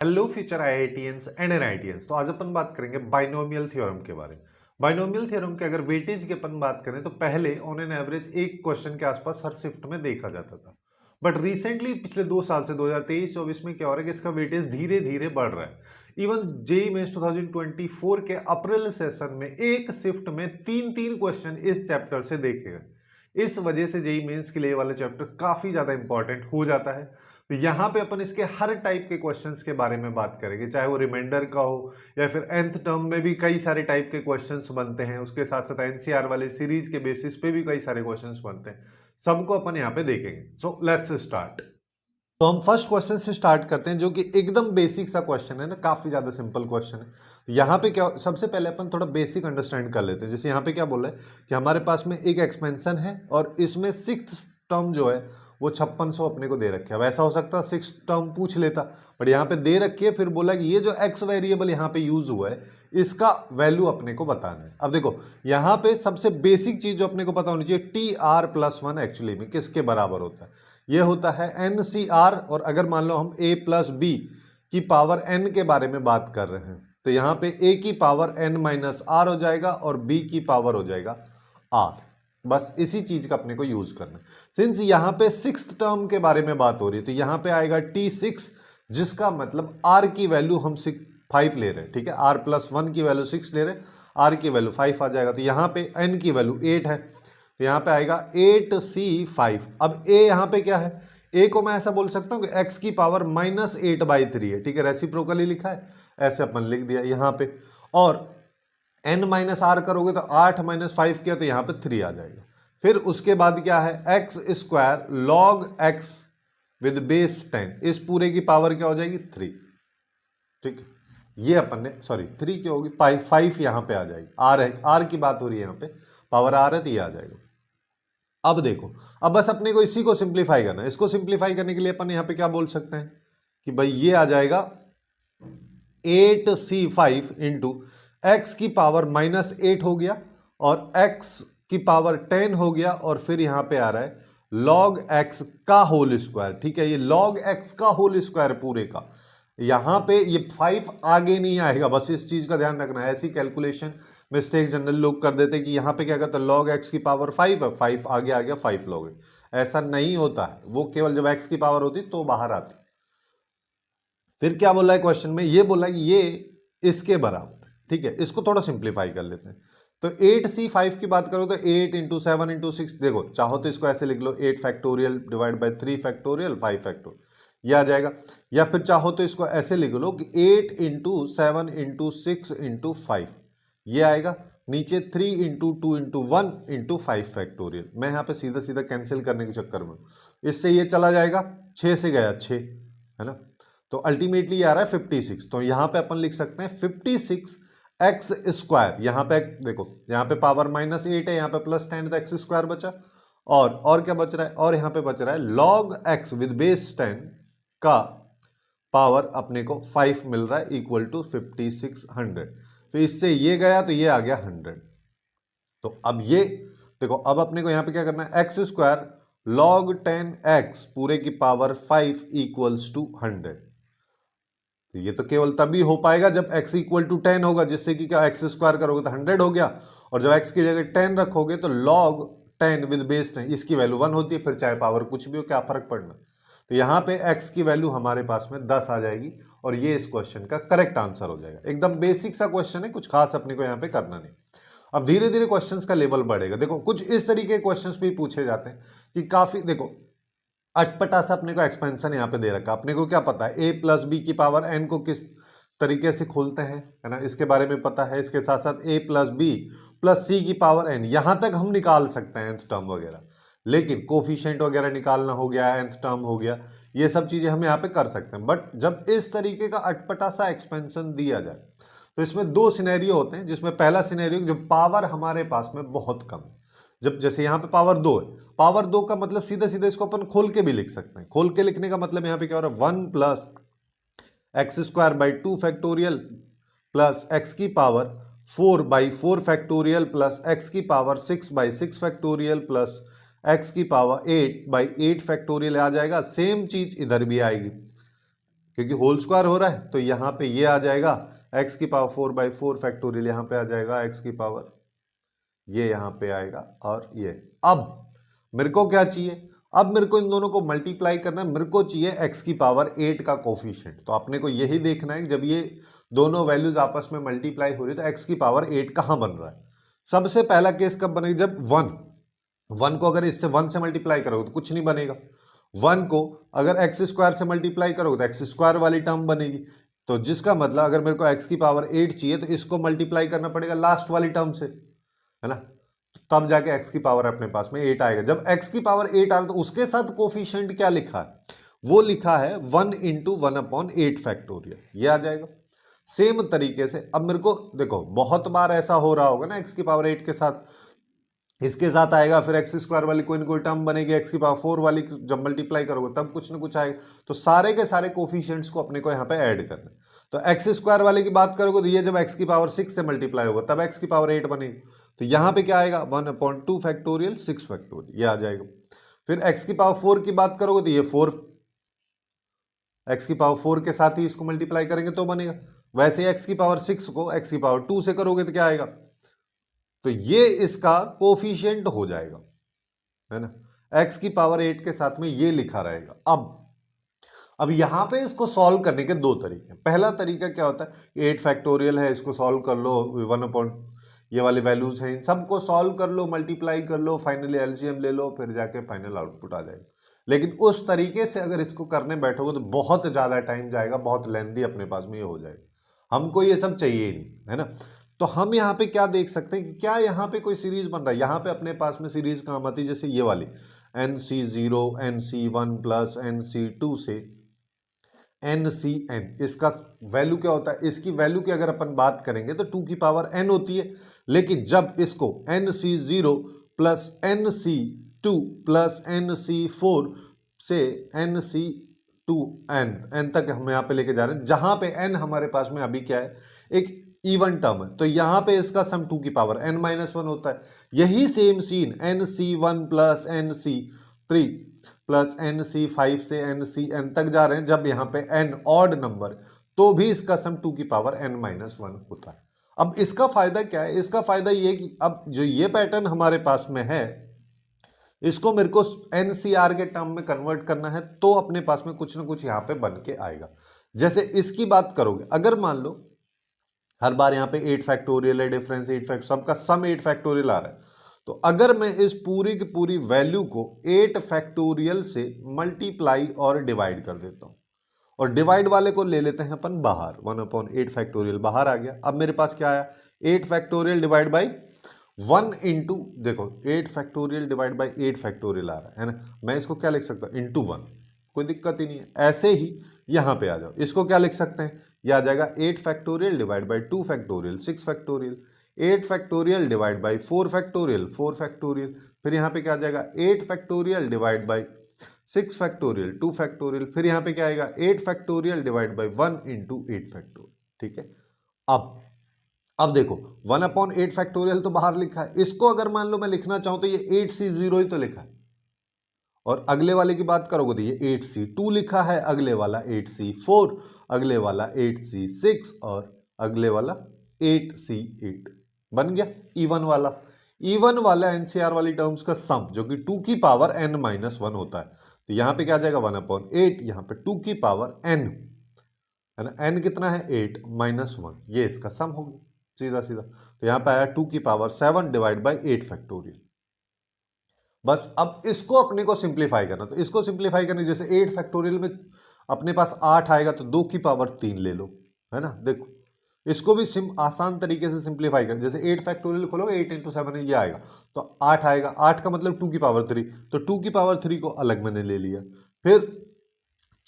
Hello future IITians and NITians. तो आज अपन बात करेंगे बाइनोमियल थ्योरम के बारे में। बाइनोमियल थ्योरम के अगर वेटेज की अपन बात करें तो पहले ऑन एन एवरेज एक क्वेश्चन के आसपास हर शिफ्ट में देखा जाता था, बट रिसेंटली पिछले 2 साल से 2023-24 में क्या हो रहा है कि इसका वेटेज धीरे धीरे बढ़ रहा है। इवन जेई मेंस 2024 के अप्रैल सेशन में एक शिफ्ट में तीन तीन क्वेश्चन इस चैप्टर से देखे गए। इस वजह से जेई मेंस के लिए वाला चैप्टर काफी ज्यादा इंपॉर्टेंट हो जाता है। तो यहाँ पे अपन इसके हर टाइप के क्वेश्चंस के बारे में बात करेंगे, चाहे वो रिमाइंडर का हो या फिर nth टर्म में भी कई सारे टाइप के क्वेश्चंस बनते हैं, उसके साथ साथ एनसीआर वाले सीरीज के बेसिस पे भी कई सारे क्वेश्चंस बनते हैं। सबको अपन यहाँ पे देखेंगे। So let's start. तो हम फर्स्ट क्वेश्चन से स्टार्ट करते हैं जो कि एकदम बेसिक सा क्वेश्चन है ना, काफी ज्यादा सिंपल क्वेश्चन है। यहाँ पे क्या, सबसे पहले अपन थोड़ा बेसिक अंडरस्टैंड कर लेते हैं। जैसे यहाँ पे क्या बोला है कि हमारे पास में एक एक्सपेंशन है और इसमें सिक्स्थ टर्म जो है वो 5600 अपने को दे रखे है। वैसा हो सकता है सिक्स टर्म पूछ लेता, बट यहाँ पे दे रखी है, फिर बोला कि ये जो एक्स वेरिएबल यहाँ पे यूज हुआ है इसका वैल्यू अपने को बताना है। अब देखो यहाँ पे सबसे बेसिक चीज जो अपने को पता होनी चाहिए, T R plus one actually में किसके बराबर होता है, ये होता है एन सी आर। और अगर मान लो हम ए प्लस बी की पावर एन के बारे में बात कर रहे हैं तो यहाँ पे ए की पावर एन माइनस आर हो जाएगा और बी की पावर हो जाएगा आर। बस इसी चीज का अपने को यूज करना है। सिंस यहाँ पे सिक्स्थ टर्म के बारे में बात हो रही है तो यहाँ पे आएगा T6, जिसका मतलब R की वैल्यू हम 5 ले रहे हैं। ठीक है, R प्लस 1 की वैल्यू 6 ले रहे हैं, R की वैल्यू 5 आ जाएगा। तो यहाँ पे N की वैल्यू 8 है तो यहाँ पे आएगा 8C5। अब A यहाँ पे क्या है, A को मैं ऐसा बोल सकता हूँ कि x की पावर -8/3 है। ठीक है, रेसिप्रोकली लिखा है, ऐसे अपन लिख दिया यहाँ पे। और n माइनस आर करोगे तो 8 माइनस 5 किया तो यहाँ पे 3 आ जाएगा। फिर उसके बाद क्या है, x square log x with base 10, इस पूरे की पावर क्या हो जाएगी 3। ठीक है, ये अपन ने सॉरी 3 क्या होगी 5 यहाँ पे आ जाएगी। आर है, आर की बात हो रही है यहाँ पे, पावर आर है तो ये आ जाएगा। अब देखो, अब बस अपने को इसी को सिंप्लीफाई करना है। इसको सिंप्लीफाई करने के लिए अपन यहाँ पे क्या बोल सकते हैं कि भाई ये आ जाएगा 8C5 इंटू एक्स की पावर -8 हो गया और एक्स की पावर 10 हो गया, और फिर यहां पे आ रहा है log x का होल स्क्वायर। ठीक है, ये log x का होल स्क्वायर पूरे का, यहां पे ये 5 आगे नहीं आएगा, बस इस चीज का ध्यान रखना है। ऐसी कैलकुलेशन मिस्टेक जनरल लोग कर देते कि यहां पे क्या करता है log x की पावर 5 है, 5 आगे आ गया 5 log। ऐसा नहीं होता है, वो केवल जब x की पावर होती तो बाहर आती। फिर क्या बोला है क्वेश्चन में, ये बोला कि ये इसके बराबर है। ठीक है, इसको थोड़ा सिंप्लीफाई कर लेते हैं। तो 8C5 की बात करो तो 8 इंटू 7 इंटू 6, देखो चाहो तो इसको ऐसे लिख लो 8 factorial divide by 3 factorial 5 factorial, ये आ जाएगा। या फिर चाहो तो इसको ऐसे लिख लो कि 8 इंटू 7 इंटू 6 इंटू 5, ये आएगा। नीचे 3 इंटू 2 इंटू 1 इंटू 5 फैक्टोरियल। मैं यहाँ पे सीधा सीधा कैंसिल करने के चक्कर में, इससे ये चला जाएगा, 6 से गया 6, है ना। तो अल्टीमेटली आ रहा है 56। तो यहां पे अपन लिख सकते हैं 56 एक्स स्क्वायर। यहां पे देखो, यहां पे पावर -8 है, यहां पे +10 तो एक्स स्क्वायर बचा। और क्या बच रहा है, और यहां पे बच रहा है log x विद बेस 10 का पावर अपने को 5 मिल रहा है इक्वल टू 5600। तो इससे ये गया तो ये आ गया 100। तो अब ये देखो, अब अपने को यहां पे क्या करना है, एक्स स्क्वायर log 10x पूरे की पावर 5 इक्वल्स टू 100। तो ये तो केवल तभी हो पाएगा जब x इक्वल टू 10 होगा, जिससे कि क्या एक्स स्क्वायर करोगे तो 100 हो गया, और जब x की जगह 10 रखोगे तो log 10 विद बेस 10, इसकी वैल्यू 1 होती है, फिर चाहे पावर कुछ भी हो, क्या फर्क पड़ना। तो यहाँ पे x की वैल्यू हमारे पास में 10 आ जाएगी और ये इस क्वेश्चन का करेक्ट आंसर हो जाएगा। एकदम बेसिक सा क्वेश्चन है, कुछ खास अपने को यहाँ पे करना नहीं। अब धीरे धीरे क्वेश्चंस का लेवल बढ़ेगा। देखो कुछ इस तरीके के क्वेश्चंस भी पूछे जाते हैं कि काफी, देखो अटपटा सा अपने को एक्सपेंशन यहाँ पे दे रखा। अपने को क्या पता है a प्लस बी की पावर n को किस तरीके से खोलते हैं, है ना, इसके बारे में पता है। इसके साथ साथ a प्लस बी प्लस सी की पावर n, यहां तक हम निकाल सकते हैं nth टर्म वगैरह, लेकिन कोफिशिएंट वगैरह निकालना हो गया, nth टर्म हो गया, ये सब चीजें हम यहाँ पे कर सकते हैं। बट जब इस तरीके का अटपटा सा एक्सपेंशन दिया जाए तो इसमें दो सिनेरियो होते हैं, जिसमें पहला सिनेरियो जब पावर हमारे पास में बहुत कम है, जब जैसे यहाँ पे पावर 2 है, पावर 2 का मतलब सीधा सीधा इसको अपन खोल के भी लिख सकते हैं। खोल के लिखने का मतलब यहाँ पे क्या हो रहा है, 1 plus x square by 2 factorial plus x की power 4 by 4 factorial plus x की power 6 by 6 factorial plus x की पावर 8 बाई 8 फैक्टोरियल आ जाएगा। सेम चीज इधर भी आएगी, क्योंकि होल स्क्वायर हो रहा है तो यहाँ पे ये आ जाएगा x की पावर 4/4 फैक्टोरियल यहाँ पे आ जाएगा, x की पावर ये यहाँ पे आएगा और ये। अब मेरे को क्या चाहिए, अब मेरे को इन दोनों को मल्टीप्लाई करना है, मेरे को चाहिए x की पावर 8 का कोफिशिएंट। तो अपने को यही देखना है कि जब ये दोनों वैल्यूज आपस में मल्टीप्लाई हो रही है तो x की पावर 8 कहाँ बन रहा है। सबसे पहला केस कब बनेगा, जब 1 को अगर इससे 1 से मल्टीप्लाई करोगे तो कुछ नहीं बनेगा, 1 को अगर एक्स स्क्वायर से मल्टीप्लाई करोगे तो एक्स स्क्वायर वाली टर्म बनेगी। तो जिसका मतलब अगर मेरे को x की पावर 8 चाहिए तो इसको मल्टीप्लाई करना पड़ेगा लास्ट वाली टर्म से, है ना, तब जाके x की पावर अपने पास में 8 आएगा। जब x की पावर 8 आ रहा तो उसके साथ कोफिशिएंट क्या लिखा है, वो लिखा है 1 × 1/8 फैक्टोरियल, ये आ जाएगा। सेम तरीके से अब मेरे को देखो बहुत बार ऐसा हो रहा होगा ना, x की पावर 8 के साथ इसके साथ आएगा, फिर एक्स स्क्वायर वाली कोई ना कोई टर्म बनेगी, एक्स की पावर 4 वाली जब मल्टीप्लाई करोगे तब कुछ ना कुछ आएगा। तो सारे के सारे कोफिशिएंट्स को अपने को यहाँ पे ऐड करना है। तो एक्स स्क्वायर वाले की बात करोगे तो ये जब एक्स की पावर 6 से मल्टीप्लाई होगा तब एक्स की पावर 8 बनेगी। तो यहाँ पे क्या आएगा 1/2 फैक्टोरियल 6 फैक्टोरियल, ये आ जाएगा। फिर एक्स की पावर 4 की बात करोगे तो ये 4 एक्स की पावर 4 के साथ ही इसको मल्टीप्लाई करेंगे तो बनेगा। वैसे एक्स की पावर 6 को एक्स की पावर 2 से करोगे तो क्या आएगा, तो ये इसका कोफिशिएंट हो जाएगा, है ना, x की पावर 8 के साथ में ये लिखा रहेगा। अब यहां पे इसको सॉल्व करने के दो तरीके। पहला तरीका क्या होता है, 8 फैक्टोरियल है, इसको सॉल्व कर लो, 1 ये वाली वैल्यूज हैं इन सबको सॉल्व कर लो, मल्टीप्लाई कर लो, फाइनली एलसीएम ले लो, फिर जाके फाइनल आउटपुट आ जाएगा। लेकिन उस तरीके से अगर इसको करने बैठोगे तो बहुत ज्यादा टाइम जाएगा, बहुत लेंथी अपने पास में ये हो जाएगा। हमको ये सब चाहिए ही नहीं, है ना। तो हम यहाँ पे क्या देख सकते हैं कि क्या यहाँ पे कोई सीरीज बन रहा है। यहाँ पे अपने पास में सीरीज काम आती है, जैसे ये वाली NC0 NC1 प्लस NC2 से NCN, इसका वैल्यू क्या होता है, इसकी वैल्यू की अगर अपन बात करेंगे तो 2 की पावर n होती है। लेकिन जब इसको NC0 plus NC2 plus NC4 से NC2n तक हम यहाँ पे लेके जा रहे हैं, जहां पे n हमारे पास में अभी क्या है, एक इवन टर्म है, तो यहां पे इसका सम 2 की पावर n-1 होता है। यही same scene NC1 plus NC3 plus NC5 से NCN तक जा रहे हैं, जब यहां पे n ऑड नंबर तो भी इसका सम 2 की पावर n-1 होता है। अब इसका फायदा क्या है, इसका फायदा ये कि अब जो ये पैटर्न हमारे पास में है इसको मेरे को NCR के टर्म में कन्वर्ट करना है, तो अपने पास में कुछ ना कुछ यहां पे बन के आएगा। जैसे इसकी बात करोगे, अगर मान लो हर बार यहाँ पे 8 फैक्टोरियल है, डिफरेंस 8 फैक्ट, सबका सम 8 फैक्टोरियल आ रहा है, तो अगर मैं इस पूरी की पूरी वैल्यू को 8 फैक्टोरियल से मल्टीप्लाई और डिवाइड कर देता हूं, और डिवाइड वाले को ले लेते हैं अपन बाहर, 1/8 फैक्टोरियल बाहर आ गया। अब मेरे पास क्या आया, 8 फैक्टोरियल डिवाइड बाई 1 इंटू, देखो 8 फैक्टोरियल डिवाइड बाई 8 फैक्टोरियल आ रहा है ना, मैं इसको क्या लिख सकता हूँ, इंटू 1, कोई दिक्कत ही नहीं है। ऐसे ही यहां पे आ जाओ, इसको क्या लिख सकते हैं, यह आ जाएगा 8 factorial divide by 2 factorial 6 factorial, 8 factorial divide by 4 factorial 4 factorial, फिर यहाँ पे क्या आ जाएगा 8 factorial divide by 6 factorial 2 factorial, फिर यहाँ पे क्या आएगा 8 factorial divide by 1 into 8 factorial. ठीक है, अब देखो 1/8 फैक्टोरियल तो बाहर लिखा है, इसको अगर मान लो मैं लिखना चाहूं तो ये 8C0 ही तो लिखा है, और अगले वाले की बात करोगे तो ये 8C2 लिखा है, अगले वाला 8C4, अगले वाला 8C6 और अगले वाला 8C8 बन गया इवन वाला NCR वाली टर्म्स का सम, जो कि 2 की पावर n-1 होता है। तो यहां पे क्या आ जाएगा 1/8, यहां पे 2 की पावर n, है ना, n कितना है 8-1, ये इसका सम हो गया सीधा सीधा। तो यहां पे आया 2 की पावर 7 डिवाइड बाई 8 फैक्टोरियल। बस अब इसको अपने को सिंप्लीफाई करना, तो इसको सिंप्लीफाई करने, जैसे 8 फैक्टोरियल में अपने पास 8 आएगा तो 2 की पावर 3 ले लो, है ना। देखो इसको भी आसान तरीके से सिंप्लीफाई कर, जैसे 8 फैक्टोरियल खोलोगे 8 × 7 ये आएगा, तो 8 आएगा, 8 का मतलब 2 की पावर 3, तो 2 की पावर 3 को अलग मैंने ले लिया। फिर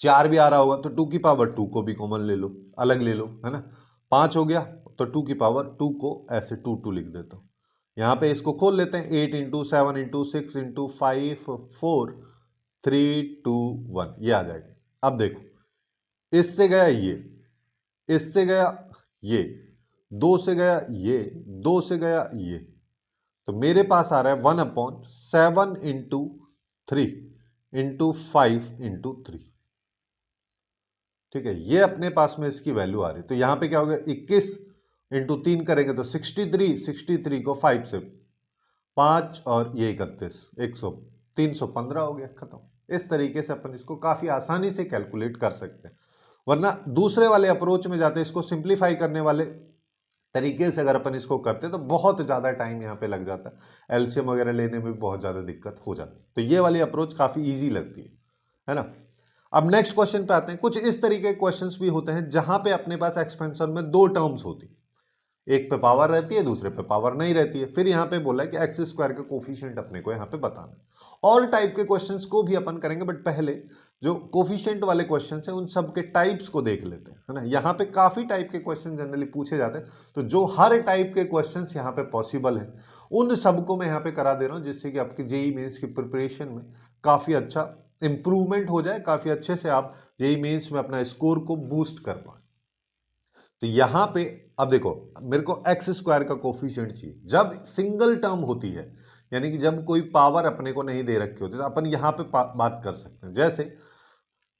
4 भी आ रहा होगा तो 2 की पावर 2 को भी कॉमन ले लो, अलग ले लो, है ना। 5 हो गया तो 2 की पावर 2 को ऐसे 2 लिख देता हूँ। यहाँ पे इसको खोल लेते हैं, 8 × 7 × 6 × 5 4 3 2 1, ये आ जाएगा। अब देखो इससे गया ये, इससे गया ये, 2 से गया ये, 2 से गया ये, तो मेरे पास आ रहा है 1/7 × 3 × 5 × 3। ठीक है, ये अपने पास में इसकी वैल्यू आ रही है। तो यहाँ पे क्या हो गया, 21 इंटू 3 करेंगे तो 63 को 5 से 5 और ये 31 315 हो गया, खत्म। इस तरीके से अपन इसको काफी आसानी से कैलकुलेट कर सकते हैं। वरना दूसरे वाले अप्रोच में जाते इसको सिंप्लीफाई करने वाले तरीके से अगर अपन इसको करते तो बहुत ज़्यादा टाइम यहाँ पे लग जाता है, एलसीएम वगैरह लेने में बहुत ज़्यादा दिक्कत हो जाती है। तो ये वाली अप्रोच काफ़ी इजी लगती है ना। अब नेक्स्ट क्वेश्चन पे आते हैं। कुछ इस तरीके के क्वेश्चंस भी होते हैं जहां पे अपने पास एक्सपेंशन में दो टर्म्स होती, एक पे पावर रहती है, दूसरे पे पावर नहीं रहती है। फिर यहाँ पे बोला है कि एक्स स्क्वायर का कोफिशिएंट अपने को यहाँ पे बताना है। और टाइप के क्वेश्चंस को भी अपन करेंगे, बट पहले जो कोफिशिएंट वाले क्वेश्चंस हैं उन सब के टाइप्स को देख लेते हैं, है ना। यहाँ पे काफी टाइप के क्वेश्चन जनरली पूछे जाते हैं, तो जो हर टाइप के क्वेश्चन यहाँ पे पॉसिबल है उन सबको मैं यहाँ पे करा दे रहा हूँ, जिससे कि आपकी जेईई मेंस की प्रिपरेशन में काफी अच्छा इंप्रूवमेंट हो जाए, काफी अच्छे से आप जेईई मेंस में अपना स्कोर को बूस्ट कर पाए। तो यहां पे अब देखो, मेरे को एक्स स्क्वायर का कोफिशिएंट चाहिए जब सिंगल टर्म होती है, यानी कि जब कोई पावर अपने को नहीं दे रखी होती, तो अपन यहां पे बात कर सकते हैं। जैसे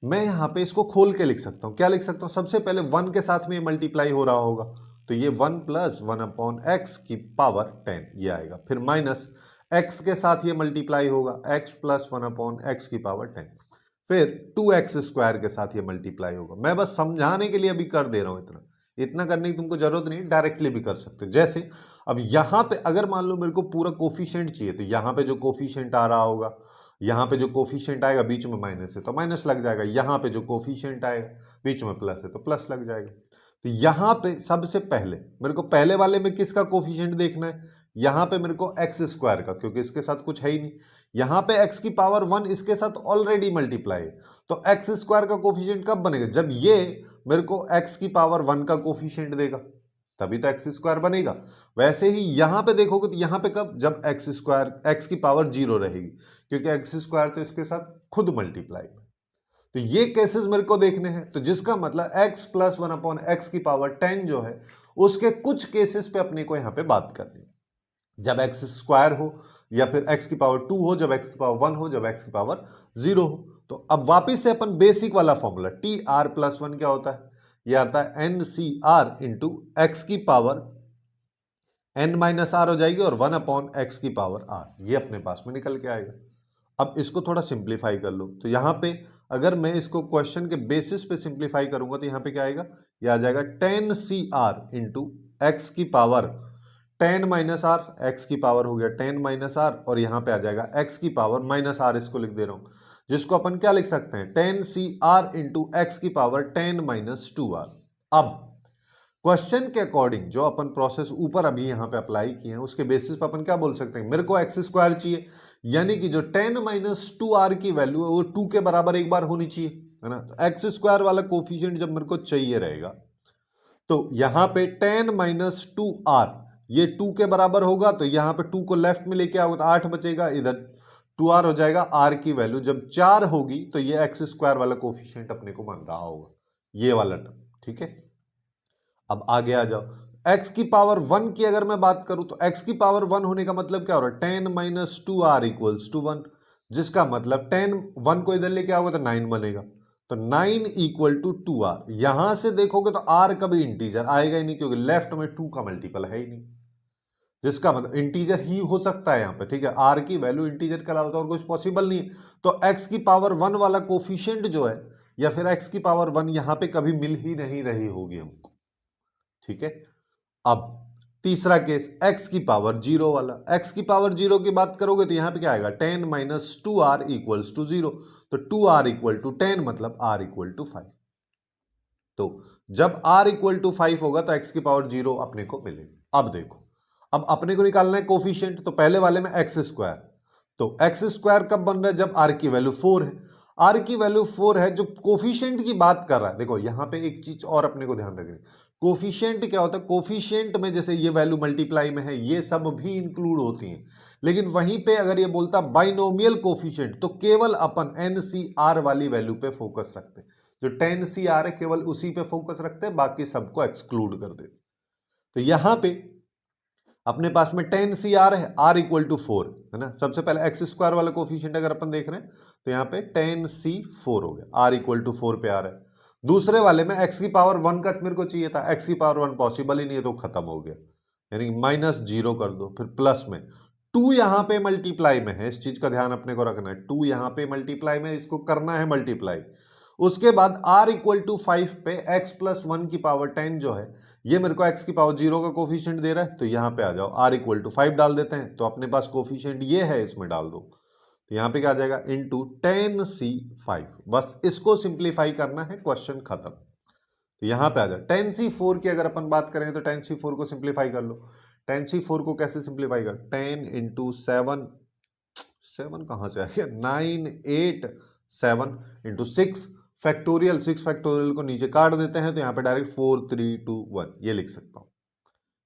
मैं यहां पे इसको खोल के लिख सकता हूं। क्या लिख सकता हूं, सबसे पहले 1 के साथ में मल्टीप्लाई हो रहा होगा, तो ये 1 प्लस 1/x की पावर 10 ये आएगा। फिर माइनस x के साथ ये मल्टीप्लाई होगा, x प्लस 1/x की पावर 10। फिर 2x स्क्वायर के साथ ये मल्टीप्लाई होगा। मैं बस समझाने के लिए अभी कर दे रहा हूं, इतना करने की तुमको जरूरत नहीं, डायरेक्टली भी कर सकते। जैसे अब यहां पे अगर मान लो मेरे को पूरा कोफिशिएंट चाहिए, तो यहां पे जो कोफिशिएंट आ रहा होगा, यहां पे जो कोफिशिएंट आएगा बीच में माइनस है तो माइनस लग जाएगा, यहां पे जो कोफिशिएंट आएगा बीच में प्लस है तो प्लस लग जाएगा। तो यहां पे सबसे पहले मेरे को पहले वाले में किसका कोफिशिएंट देखना है, यहां पे मेरे को एक्स स्क्वायर का, क्योंकि इसके साथ कुछ है ही नहीं। यहां पे एक्स की पावर 1 इसके साथ ऑलरेडी मल्टीप्लाई है, तो एक्स स्क्वायर का कोफिशिएंट कब बनेगा, जब ये मेरे को x की पावर 1 का कोफिशिएंट देगा, तभी तो एक्स स्क्वायर बनेगा। वैसे ही यहां पे देखोगे तो यहां पे कब, जब एक्स स्क्वायर x की पावर 0 रहेगी, क्योंकि एक्स स्क्वायर तो इसके साथ खुद मल्टीप्लाई है। तो ये केसेस मेरे को देखने हैं, तो जिसका मतलब x प्लस 1/x की पावर 10 जो है उसके कुछ केसेस पे अपने को यहां पे बात करनी है, जब एक्स स्क्वायर हो, या फिर x की पावर 2 हो, जब x की पावर 1 हो, जब x की पावर 0 हो। तो अब वापिस से अपन बेसिक वाला फॉर्मूला TR प्लस 1 क्या होता है, यह आता है NCR इंटू एक्स की पावर n माइनस आर हो जाएगी, और 1/x की पावर r, ये अपने पास में निकल के आएगा। अब इसको थोड़ा सिंप्लीफाई कर लो, तो यहां पे अगर मैं इसको क्वेश्चन के बेसिस पे सिंप्लीफाई करूंगा तो यहां पे क्या आएगा, यह आ जाएगा 10CR इंटू एक्स की पावर 10 माइनस आर, एक्स की पावर हो गया 10 माइनस आर, और यहां पे आ जाएगा एक्स की पावर माइनस आर, इसको लिख दे रहा हूं, जिसको अपन क्या लिख सकते हैं 10CR इंटू एक्स की पावर 10 माइनस 2R। अब क्वेश्चन के अकॉर्डिंग जो अपन प्रोसेस ऊपर अभी यहां पे अप्लाई किए हैं उसके बेसिस पर अपन क्या बोल सकते हैं, मेरे को एक्स स्क्वायर चाहिए, यानी कि जो 10 माइनस 2R की वैल्यू है वो 2 के बराबर एक बार होनी चाहिए, है ना। तो एक्स स्क्वायर वाला कोफिशिएंट जब मेरे को चाहिए रहेगा, तो यहां पे 10 माइनस 2R ये 2 के बराबर होगा, तो यहां पे 2 को लेफ्ट में लेके आओगे तो 8 बचेगा, इधर 2R हो जाएगा। R की वैल्यू जब 4 होगी तो ये एक्स स्क्वायर वाला कोफिशिएंट अपने को बन रहा होगा, ये वाला टर्म, ठीक है। अब आगे आ जाओ, x की पावर 1 की अगर मैं बात करूं तो x की पावर 1 होने का मतलब क्या हो रहा है, 10 माइनस 2R इक्वल्स टू 1, जिसका मतलब 10 1 को इधर लेके आओगे तो 9 बनेगा, तो 9 इक्वल टू 2R। यहां से देखोगे तो R कभी इंटीजर आएगा ही नहीं, क्योंकि लेफ्ट में 2 का मल्टीपल है ही नहीं, जिसका मतलब इंटीजर ही हो सकता है यहां पे, ठीक है। R की वैल्यू इंटीजर के अलावा और कुछ पॉसिबल नहीं है, तो x की पावर 1 वाला कोफिशिएंट जो है, या फिर x की पावर 1 यहां पे कभी मिल ही नहीं रही होगी हमको, ठीक है। अब तीसरा केस x की पावर 0 वाला, x की पावर 0 की बात करोगे तो यहां पे क्या आएगा 10 माइनस 2R इक्वल्स टू 0, तो 2R इक्वल टू 10 मतलब R इक्वल टू 5। तो जब R इक्वल टू 5 होगा तो x की पावर 0 अपने को मिलेगी। अब देखो, अब अपने को निकालना है कोफिशिएंट, तो पहले वाले में एक्स स्क्वायर, तो एक्स स्क्वायर कब बन रहा है, जब R की वैल्यू 4 है। R की वैल्यू 4 है, जो कोफिशिएंट की बात कर रहा है, देखो यहां पे एक चीज और अपने को ध्यान रखनी, कोफिशिएंट क्या होता है, कोफिशिएंट में जैसे ये वैल्यू मल्टीप्लाई में है ये सब भी इंक्लूड होती हैं, लेकिन वहीं पे अगर ये बोलता बाइनोमियल कोफिशिएंट तो केवल अपन NCR वाली वैल्यू पे फोकस रखते हैं, जो 10CR है केवल उसी पे फोकस रखते हैं, बाकी सबको एक्सक्लूड कर देते। तो यहां पे अपने पास में 10CR है, R इक्वल टू 4 है ना। सबसे पहले एक्स स्क्वायर वाला कोफिशिएंट अगर अपन देख रहे हैं तो यहाँ पे 10C4 हो गया, R इक्वल टू 4 पे आ रहा है। दूसरे वाले में x की पावर 1 का मेरे को चाहिए था, x की पावर 1 पॉसिबल ही नहीं है तो खत्म हो गया, यानी -0 कर दो। फिर प्लस में 2 यहां पे मल्टीप्लाई में है, इस चीज का ध्यान अपने को रखना है, 2 यहां पे मल्टीप्लाई में, इसको करना है मल्टीप्लाई। उसके बाद r इक्वल टू 5 पे x प्लस 1 की पावर 10 जो है, ये मेरे को x की पावर 0 का कोफिशिएंट दे रहा है, तो यहां पे आ जाओ, r इक्वल टू 5 डाल देते हैं, तो अपने पास कोफिशिएंट ये है, इसमें डाल दो, तो यहां पे क्या आ जाएगा, इंटू 10c5। बस इसको सिंप्लीफाई करना है, क्वेश्चन खत्म। तो यहां पे आ जाए 10c4 की अगर अपन बात करें तो 10c4 को सिंप्लीफाई कर लो। 10c4 को कैसे सिंप्लीफाई कर, 10 इंटू 7, 7 कहां से आ गया, 9 8 7 इंटू 6 फैक्टोरियल, 6 फैक्टोरियल को नीचे काट देते हैं, तो यहां पे डायरेक्ट 4 3 2 1 ये लिख सकता हूं,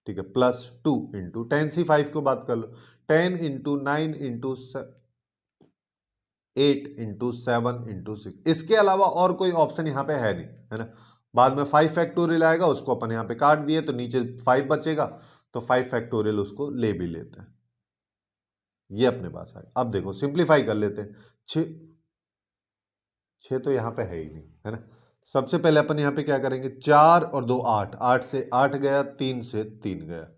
ठीक है, प्लस 2 इंटू 10c5 को बात कर लो, 10 इंटू 9 इंटू 8 इंटू 7 इंटू 6, इसके अलावा और कोई ऑप्शन यहां पे है नहीं, है ना। बाद में 5 फैक्टोरियल आएगा, उसको अपन यहां पे काट दिए तो नीचे 5 बचेगा, तो 5 फैक्टोरियल उसको ले भी लेते हैं, ये अपने पास है। अब देखो सिंप्लीफाई कर लेते हैं, 6 तो यहां पे है ही नहीं, है ना। सबसे पहले अपन यहां पे क्या करेंगे, 4 और 2 8, 8 से 8 गया, 3 से 3 गया,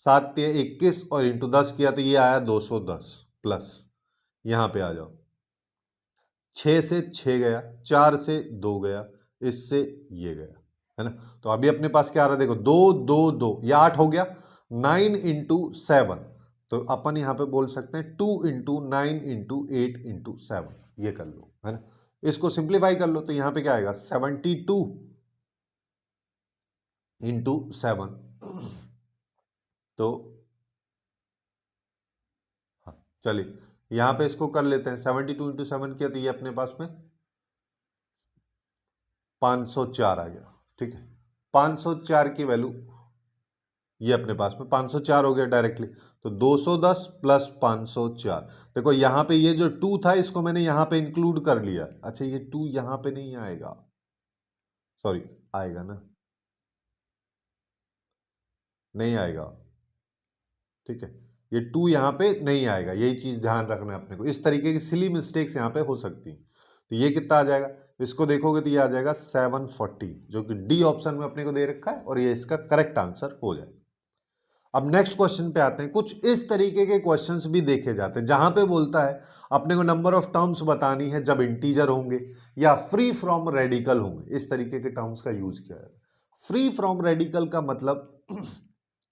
7 3 21 और इंटू 10 किया तो ये आया 210, प्लस यहां पे आ जाओ, 6 से 6 गया, 4 से 2 गया, इससे ये गया, है ना। तो अभी अपने पास क्या आ रहा है, देखो 2 2 2, ये 8 हो गया, 9 इंटू 7, तो अपन यहां पे बोल सकते हैं 2 इंटू 9 इंटू 8 इंटू 7, ये कर लो, है ना। इसको सिंप्लीफाई कर लो, तो यहां पे क्या आएगा, 72 इंटू 7, तो हाँ चलिए यहां पे इसको कर लेते हैं, 72 इंटू 7 किया तो ये अपने पास में 504 आ गया, ठीक है। 504 की वैल्यू ये अपने पास में 504 हो गया डायरेक्टली, तो 210 प्लस 504, देखो यहां पे ये जो 2 था इसको मैंने यहां पे इंक्लूड कर लिया, अच्छा ये 2 यहां पे नहीं आएगा, सॉरी आएगा ना, नहीं आएगा, ठीक है, ये 2 यहां पे नहीं आएगा, यही चीज ध्यान रखना है अपने को, इस तरीके की सिली मिस्टेक्स यहां पे हो सकती हैं। तो ये कितना आ जाएगा, इसको देखोगे तो ये आ जाएगा 740, जो कि डी ऑप्शन में अपने को दे रखा है, और ये इसका करेक्ट आंसर हो जाएगा। अब नेक्स्ट क्वेश्चन पे आते हैं, कुछ इस तरीके के क्वेश्चंस भी देखे जाते हैं जहां पे बोलता है अपने को नंबर ऑफ टर्म्स बतानी है जब इंटीजर होंगे या फ्री फ्रॉम रेडिकल होंगे, इस तरीके के टर्म्स का यूज किया है। फ्री फ्रॉम रेडिकल का मतलब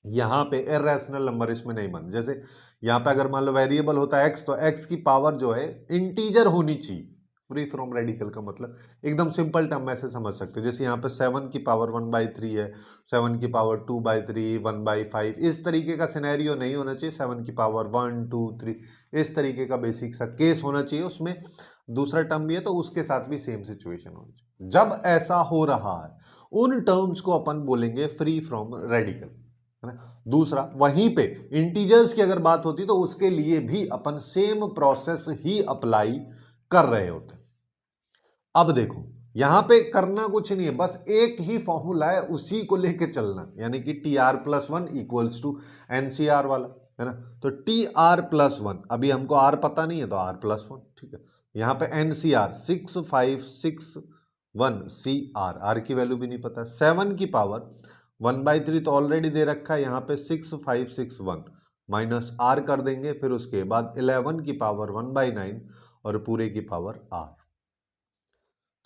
यहां पे इर्रेशनल नंबर इसमें नहीं बन, जैसे यहां पे अगर मान लो वेरिएबल होता है एक्स, तो एक्स की पावर जो है इंटीजर होनी चाहिए। फ्री फ्रॉम रेडिकल का मतलब एकदम सिंपल टर्म ऐसे समझ सकते हो, जैसे यहाँ पे 7 की पावर 1/3 है, 7 की पावर 2/3, 1/5, इस तरीके का सिनेरियो नहीं होना चाहिए, 7 की पावर 1 2 3 इस तरीके का बेसिक सा केस होना चाहिए, उसमें दूसरा टर्म भी है तो उसके साथ भी सेम सिचुएशन होनी चाहिए। जब ऐसा हो रहा है उन टर्म्स को अपन बोलेंगे फ्री फ्रॉम रेडिकल, है ना। दूसरा वहीं पे इंटीजर्स की अगर बात होती तो उसके लिए भी अपन सेम प्रोसेस ही अप्लाई कर रहे होते। अब देखो यहां पे करना कुछ नहीं है, बस एक ही फॉर्मूला है, उसी को लेके चलना, यानी कि TR+1 इक्वल्स टू NCR वाला, है ना। तो TR+1, अभी हमको R पता नहीं है तो R+1, ठीक है। यहां पे NCR 6561 CR, R की वैल्यू भी नहीं पता, 7 की पावर 1/3 तो ऑलरेडी दे रखा है, यहां पे 6561 माइनस R कर देंगे, फिर उसके बाद 11 की पावर 1/9 और पूरे की पावर R।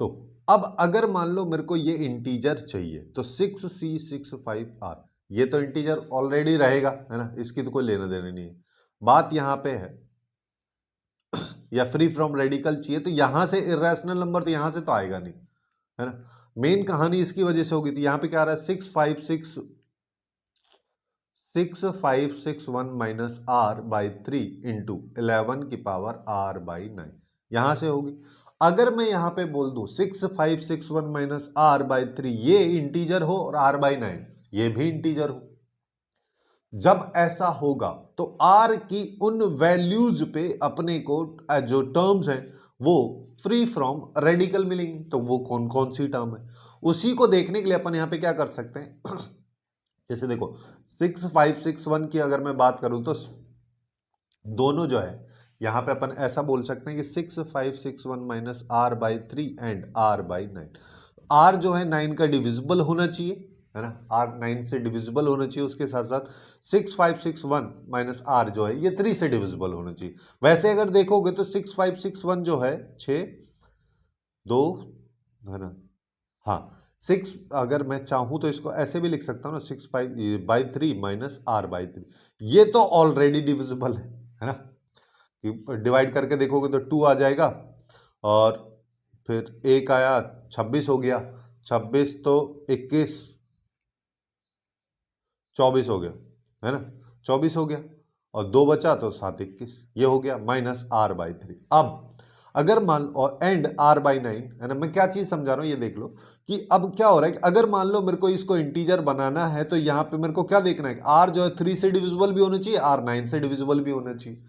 तो अब अगर मान लो मेरे को ये इंटीजर चाहिए, तो 6C65R, ये तो इंटीजर ऑलरेडी रहेगा, है ना, इसकी तो कोई लेना देना नहीं है। बात यहां पे है या फ्री फ्रॉम रेडिकल चाहिए, तो यहां से इरेशनल नंबर तो यहां से तो आएगा नहीं, है ना। मेन कहानी इसकी वजह से होगी, तो यहां पे क्या आ रहा है 6561 माइनस R/3 इंटू 11 की पावर R/9, यहां से होगी। अगर मैं यहां पे बोल दूं 6561 माइनस R/3 ये इंटीजर हो और R/9 ये भी इंटीजर हो, जब ऐसा होगा तो R की उन वैल्यूज पे अपने को जो टर्म्स हैं वो फ्री फ्रॉम रेडिकल मिलेंगी, तो वो कौन कौन सी टर्म है उसी को देखने के लिए अपन यहां पे क्या कर सकते हैं जैसे देखो 6561 की अगर मैं बात करूं तो दोनों जो है यहां पे अपन ऐसा बोल सकते हैं कि 6561 minus R/3 and R/9, are जो है 9 का डिविजिबल होना चाहिए, है ना, आर 9 से डिविजिबल होना चाहिए, उसके साथ साथ 6561 माइनस आर जो है ये 3 से डिविजिबल होना चाहिए। वैसे अगर देखोगे तो 6561 जो है 6 2, है ना, हाँ 6, अगर मैं चाहूं तो इसको ऐसे भी लिख सकता हूं ना, 6/3 माइनस आर बाई 3, ये तो ऑलरेडी डिविजिबल है ना, कि डिवाइड करके देखोगे तो 2 आ जाएगा, और फिर 1 आया 26 हो गया, 26 तो 21 24 हो गया, है ना, 24 हो गया, और 2 बचा तो 7 21, ये हो गया माइनस आर बाई 3। अब अगर मान, और एंड आर बाई 9, है ना, मैं क्या चीज समझा रहा हूं ये देख लो, कि अब क्या हो रहा है कि अगर मान लो मेरे को इसको इंटीजर बनाना है तो यहां पे मेरे को क्या देखना है कि आर जो है 3 से डिविजिबल भी होना चाहिए, आर 9 से डिविजिबल भी होना चाहिए।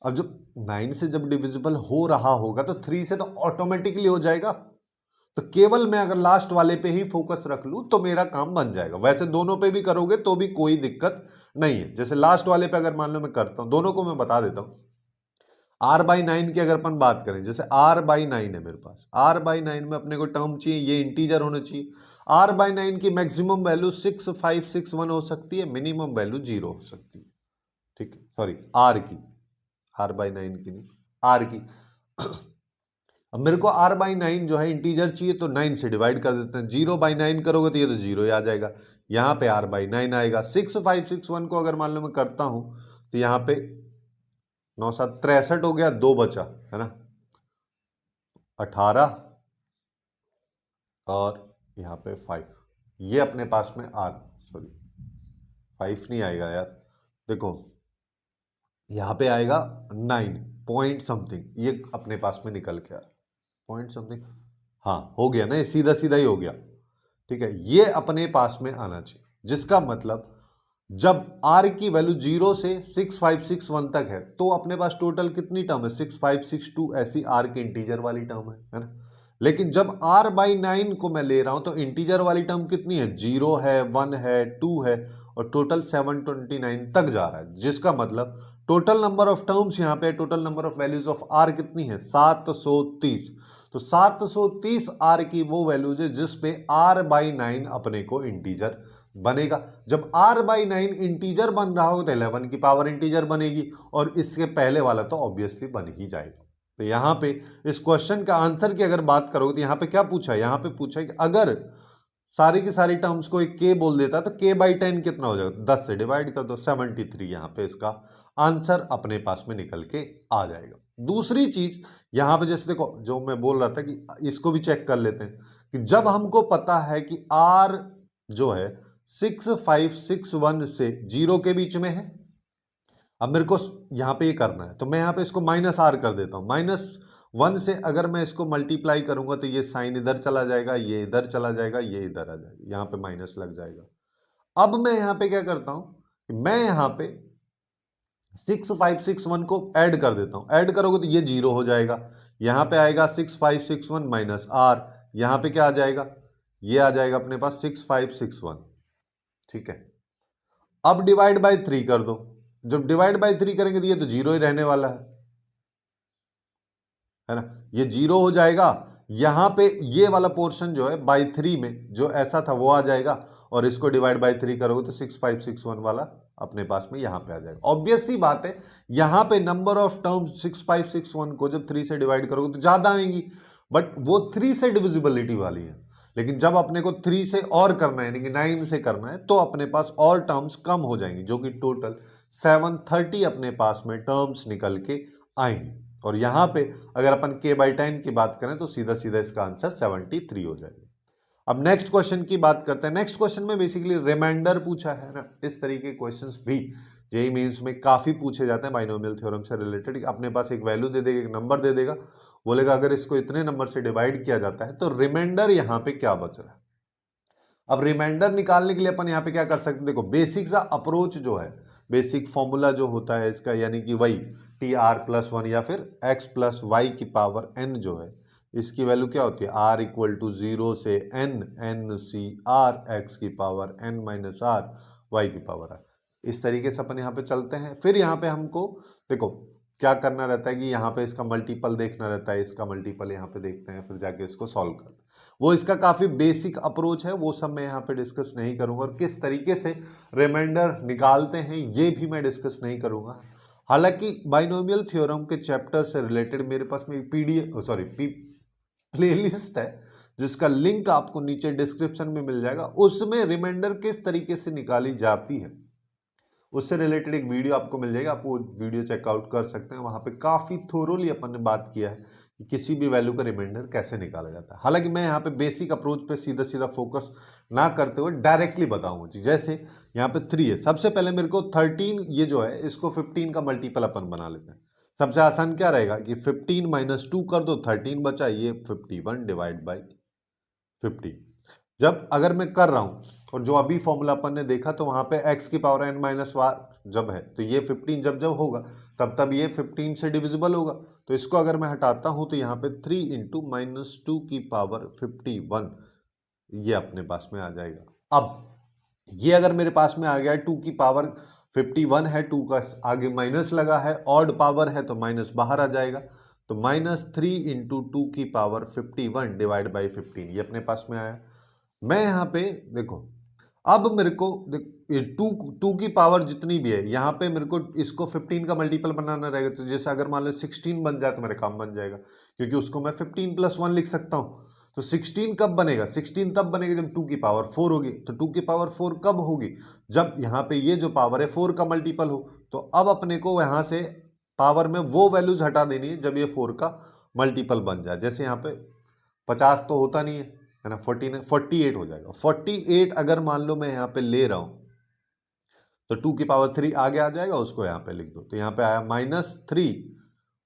अब जब 9 से जब डिविजिबल हो रहा होगा तो 3 से तो ऑटोमेटिकली हो जाएगा, तो केवल मैं अगर लास्ट वाले पे ही फोकस रख लूं तो मेरा काम बन जाएगा। वैसे दोनों पे भी करोगे तो भी कोई दिक्कत नहीं है। जैसे लास्ट वाले पे अगर मान लो मैं करता हूं, दोनों को मैं बता देता हूं। आर बाई 9 की अगर अपन बात करें, जैसे आर बाई 9 है मेरे पास, आर बाई 9 में अपने को टर्म चाहिए, ये इंटीजर होना चाहिए। आर बाई 9 की मैक्सिमम वैल्यू 6561 हो सकती है, मिनिमम वैल्यू 0 हो सकती है, ठीक है, सॉरी आर की, आर बाई 9 की नहीं, आर की। अब मेरे को आर बाई 9 जो है इंटीजर चाहिए, तो 9 से डिवाइड कर देते हैं, 0/9 करोगे तो ये तो 0 ही आ जाएगा, यहां पे आर बाई 9 आएगा। 6561 को अगर मान लो मैं करता हूं तो यहां पे 9 7 63 हो गया, 2 बचा, है ना, 18, और यहां पे 5, ये अपने पास में आर, सॉरी 5 नहीं आएगा यार, देखो यहां पे आएगा 9 पॉइंट समथिंग, ये अपने पास में निकल के आ पॉइंट समथिंग, हाँ हो गया ना, ये सीधा सीधा ही हो गया, ठीक है, ये अपने पास में आना चाहिए, जिसका मतलब जब r की वैल्यू 0 से 6561 तक है तो अपने पास टोटल कितनी टर्म है, 6562 ऐसी r की इंटीजर वाली टर्म है ना। लेकिन जब r बाई 9 को मैं ले रहा हूं तो इंटीजर वाली टर्म कितनी है, 0 है, 1 है, 2 है, और टोटल 729 तक जा रहा है, जिसका मतलब टोटल नंबर ऑफ टर्म्स यहां पे, total number of values of r कितनी है, 730। तो 730 r की वो वैल्यूज है जिसपे r बाई 9 अपने को इंटीजर बनेगा। जब r बाई 9 इंटीजर बन रहा हो तो 11 की पावर इंटीजर बनेगी, और इसके पहले वाला तो ऑब्वियसली बन ही जाएगा। तो यहां पे इस क्वेश्चन का आंसर की अगर बात करोगे तो यहां पे क्या पूछा है, यहां पे पूछा है कि अगर सारी की सारी टर्म्स को एक k बोल देता तो k बाई 10 कितना हो जाएगा, 10 से डिवाइड कर दो, 73, यहां पे इसका आंसर अपने पास में निकल के आ जाएगा। दूसरी चीज यहां पे जैसे देखो, जो मैं बोल रहा था कि इसको भी चेक कर लेते हैं, कि जब हमको पता है कि r जो है 6561 से 0 के बीच में है, अब मेरे को यहां पे ये करना है, तो मैं यहां पे इसको माइनस आर कर देता हूं, -1 से अगर मैं इसको मल्टीप्लाई करूंगा तो ये साइन इधर चला जाएगा, ये इधर चला जाएगा, ये इधर आ जाएगा, यहां पे माइनस लग जाएगा। अब मैं यहां पे क्या करता हूं, मैं यहां पे 6561 को ऐड कर देता हूं, ऐड करोगे तो ये 0 हो जाएगा, यहां पे आएगा 6561 माइनस आर, यहां पे क्या आ जाएगा, ये आ जाएगा अपने पास 6561, ठीक है। अब डिवाइड बाय 3 कर दो, जब डिवाइड बाय 3 करेंगे तो ये तो 0 ही रहने वाला है ना, ये 0 हो जाएगा, यहां पे ये वाला पोर्शन जो है बाय 3 में जो ऐसा था वो आ जाएगा, और इसको डिवाइड बाय 3 करोगे तो 6561 वाला अपने पास में यहां पे आ जाएगा। ऑब्वियस सी बात है, यहां पे नंबर ऑफ टर्म्स 6561 को जब 3 से डिवाइड करोगे तो ज्यादा आएंगी, बट वो 3 से डिविजिबिलिटी वाली है। लेकिन जब अपने को 3 से और करना है, यानी कि 9 से करना है, तो अपने पास और टर्म्स कम हो जाएंगी, जो कि टोटल 730 अपने पास में टर्म्स निकल के आएंगी। और यहां पे अगर अपन k बाई 10 की बात करें तो सीधा सीधा इसका आंसर 73 हो जाएगा। अब नेक्स्ट क्वेश्चन की बात करते हैं। नेक्स्ट क्वेश्चन में बेसिकली रिमाइंडर पूछा है ना, इस तरीके के क्वेश्चंस भी जेईई मेंस में काफी पूछे जाते हैं बाइनोमियल थ्योरम से रिलेटेड। अपने पास एक वैल्यू दे देगा, एक नंबर दे देगा, बोलेगा अगर इसको इतने नंबर से डिवाइड किया जाता है तो रिमाइंडर यहाँ पे क्या बच रहा है। अब रिमाइंडर निकालने के लिए अपन यहाँ पे क्या कर सकते हैं, देखो बेसिक सा अप्रोच जो है, बेसिक फॉर्मूला जो होता है इसका, यानी कि वही TR+1 या फिर x+y की पावर n जो है, इसकी वैल्यू क्या होती है, r इक्वल टू 0 से n सी आर एक्स की power n minus R Y की पावर r। इस तरीके से अपन यहाँ पे चलते हैं। फिर यहाँ पे हमको देखो क्या करना रहता है कि यहाँ पे इसका मल्टीपल देखना रहता है, इसका मल्टीपल यहाँ पे देखते हैं, फिर जाके इसको सॉल्व करते हैं। वो इसका काफ़ी बेसिक अप्रोच है, वो सब मैं यहाँ पे डिस्कस नहीं करूँगा, और किस तरीके से रिमाइंडर निकालते हैं ये भी मैं डिस्कस नहीं करूँगा। हालांकि बाइनोमियल थ्योरम के चैप्टर से रिलेटेड मेरे पास में प्लेलिस्ट है जिसका लिंक आपको नीचे डिस्क्रिप्शन में मिल जाएगा, उसमें रिमाइंडर किस तरीके से निकाली जाती है उससे रिलेटेड एक वीडियो आपको मिल जाएगा, आप वो वीडियो चेकआउट कर सकते हैं। वहाँ पे काफ़ी थोरोली अपन ने बात किया है कि किसी भी वैल्यू का रिमाइंडर कैसे निकाला जाता है। हालांकि मैं यहाँ पे बेसिक अप्रोच पे सीधा सीधा फोकस ना करते हुए डायरेक्टली बताऊँगा। जैसे यहाँ पे 3 है, सबसे पहले मेरे को 13 ये जो है इसको 15 का मल्टीपल अपन बना लेते हैं। सबसे आसान क्या रहेगा कि 15 - 2 कर दो, 13 बचा, ये 51 डिवाइड बाई 50। जब अगर मैं कर रहा हूं और जो अभी फॉर्मूला अपन ने देखा तो वहां पे x की पावर n - 1 जब है तो ये 15 जब जब होगा तब ये 15 से डिविजिबल होगा। तो इसको अगर मैं हटाता हूं तो यहाँ पे 3 × -2 की पावर 51 ये अपने पास में आ जाएगा। अब ये अगर मेरे पास में आ गया है 2 की पावर 51 है, 2 का आगे माइनस लगा है, ऑड पावर है तो माइनस बाहर आ जाएगा। तो -3 × 2 की पावर 51 डिवाइड बाई 15 ये अपने पास में आया। मैं यहाँ पे देखो, अब मेरे को ये 2 की पावर जितनी भी है यहाँ पे मेरे को इसको 15 का मल्टीपल बनाना रहेगा। तो जैसे अगर मान लो 16 बन जाए तो मेरा काम बन जाएगा, क्योंकि उसको मैं 15 + 1 लिख सकता हूँ। तो 16 कब बनेगा? 16 तब बनेगा जब 2 की पावर 4 होगी। तो 2 की पावर 4 कब होगी? जब यहाँ पे ये जो पावर है 4 का मल्टीपल हो। तो अब अपने को यहाँ से पावर में वो वैल्यूज हटा देनी है जब ये 4 का मल्टीपल बन जाए। जैसे यहाँ पे 50 तो होता नहीं है ना, 48 हो जाएगा। 48 अगर मान लो मैं यहाँ पे ले रहा हूं तो 2 की पावर 3 आगे आ जाएगा, उसको यहाँ पे लिख दो। तो यहाँ पे आया -3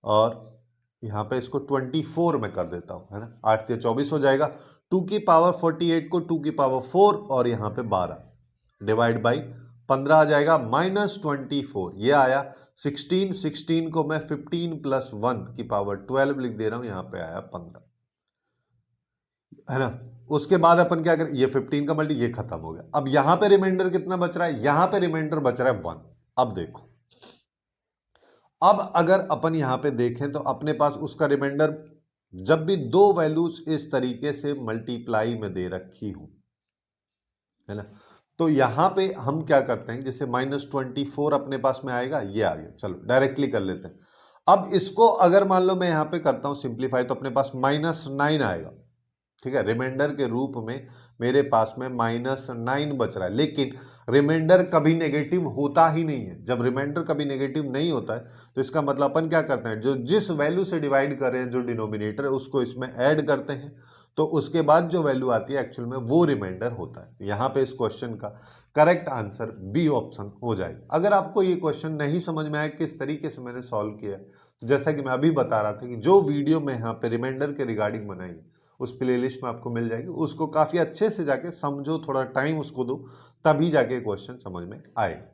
और यहाँ पे इसको 24 में कर देता हूँ, है ना, 8 से 24 हो जाएगा। 2 की पावर 48 को 2 की पावर 4 और यहाँ पे 12 डिवाइड बाई 15 आ जाएगा, -24 ये आया। 16 को मैं 15 + 1 की पावर 12 लिख दे रहा हूँ, यहाँ पे आया 15, है ना। उसके बाद अपन क्या करें, ये 15 का मल्टी ये खत्म हो गया। अब यहां पे रिमाइंडर कितना बच रहा है? यहां पे रिमाइंडर बच रहा है 1। अब देखो, अब अगर अपन यहां पे देखें तो अपने पास उसका रिमाइंडर जब भी दो वैल्यूज इस तरीके से मल्टीप्लाई में दे रखी हूं, है ना, तो यहां पे हम क्या करते हैं, जैसे -24 अपने पास में आएगा, ये आ गया, चलो डायरेक्टली कर लेते हैं। अब इसको अगर मान लो मैं यहां पे करता हूं सिंप्लीफाई, तो अपने पास -9 आएगा। ठीक है, रिमाइंडर के रूप में मेरे पास में -9 बच रहा है। लेकिन रिमाइंडर कभी नेगेटिव होता ही नहीं है। जब रिमाइंडर कभी नेगेटिव नहीं होता है तो इसका मतलब अपन क्या करते हैं, जो जिस वैल्यू से डिवाइड कर रहे हैं, जो डिनोमिनेटर है, उसको इसमें ऐड करते हैं। तो उसके बाद जो वैल्यू आती है एक्चुअल में वो रिमाइंडर होता है। यहाँ पे इस क्वेश्चन का करेक्ट आंसर बी ऑप्शन हो जाएगा। अगर आपको ये क्वेश्चन नहीं समझ में आया किस तरीके से मैंने सॉल्व किया है, तो जैसा कि मैं अभी बता रहा था कि जो वीडियो मैं यहाँ पे रिमाइंडर के रिगार्डिंग बनाई उस प्लेलिस्ट में आपको मिल जाएगी, उसको काफ़ी अच्छे से जाके समझो, थोड़ा टाइम उसको दो, तभी जाके क्वेश्चन समझ में आएगा।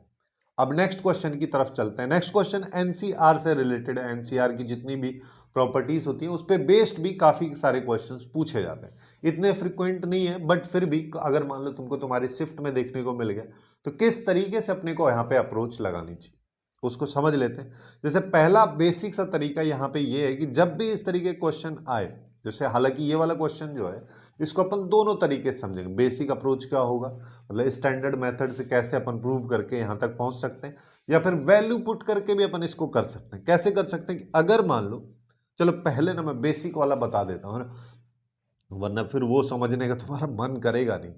अब नेक्स्ट क्वेश्चन की तरफ चलते हैं। नेक्स्ट क्वेश्चन एनसीआर से रिलेटेड है। एनसीआर की जितनी भी प्रॉपर्टीज होती हैं उस पर बेस्ड भी काफ़ी सारे क्वेश्चंस पूछे जाते हैं। इतने फ्रिक्वेंट नहीं है, बट फिर भी अगर मान लो तुमको तुम्हारी शिफ्ट में देखने को मिल गया तो किस तरीके से अपने को यहाँ पे अप्रोच लगानी चाहिए उसको समझ लेते हैं। जैसे पहला बेसिक सा तरीका यहाँ पे ये है कि जब भी इस तरीके क्वेश्चन आए, जैसे हालांकि ये वाला क्वेश्चन जो है इसको अपन दोनों तरीके से समझेंगे। बेसिक अप्रोच क्या होगा, मतलब स्टैंडर्ड मेथड से कैसे अपन प्रूव करके यहाँ तक पहुँच सकते हैं, या फिर वैल्यू पुट करके भी अपन इसको कर सकते हैं। कैसे कर सकते हैं कि अगर मान लो, चलो पहले ना मैं बेसिक वाला बता देता हूँ ना, वरना फिर वो समझने का तुम्हारा मन करेगा नहीं।